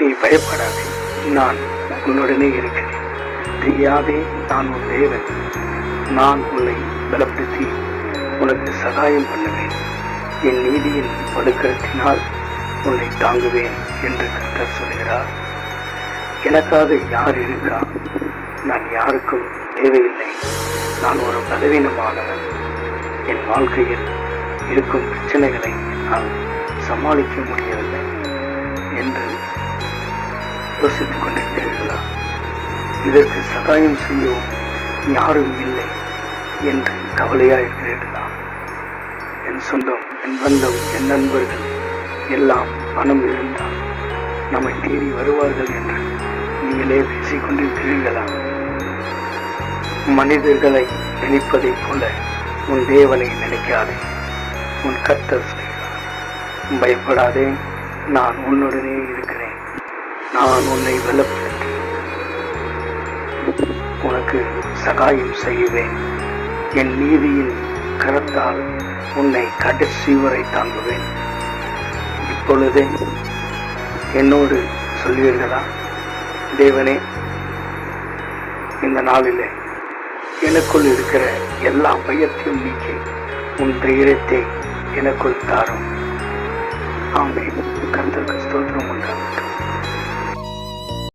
நீ பயப்படாதே, நான் உன்னுடனே இருக்கிறேன். தெரியாதே, நான் உன் தேவன். நான் உன்னை பலப்படுத்தி உனக்கு சகாயம் பண்ணுவேன். என் நீதியின் வலுக்கரத்தினால் உன்னை தாங்குவேன் என்று கர்த்தர் சொல்கிறார். எனக்காக யார் இருக்கா? நான் யாருக்கும் தேவையில்லை. நான் ஒரு பலவீனமானவன். என் வாழ்க்கையில் இருக்கும் பிரச்சனைகளை நான் சமாளிக்க முடியவில்லை என்று யோசித்துக் கொண்டிருக்கிறீர்களா? இதற்கு சகாயம் செய்யவும் யாரும் இல்லை என்று கவலையாக இருக்கிறீர்களா? என் சொந்தம், என் பந்தம், என் நண்பர்கள் எல்லாம் பணம் இருந்தால் நம்மை தேடி வருவார்கள் என்று நீங்களே பேசிக் கொண்டிருக்கிறீர்களா? மனிதர்களை நினைப்பதைப் போல உன் தேவனை நினைக்காதே. உன் கர்த்தர் சொல்கிறார், பயப்படாதே, நான் உன்னுடனே இருக்கிறேன். நான் உன்னை பலப்படுத்தி உனக்கு சகாயம் செய்வேன். என் நீதியின் கரத்தால் உன்னை கடைசி வரை தாங்குவேன். இப்பொழுதே என்னோடு சொல்வீர்களா? தேவனே, இந்த நாளிலே எனக்குள் இருக்கிற எல்லா பயத்தையும் நீக்கி உன் தைரியத்தை எனக்குள் தாரும். ஆமென். கர்த்தருக்கு ஸ்தோத்திரம் உண்டாகட்டும்.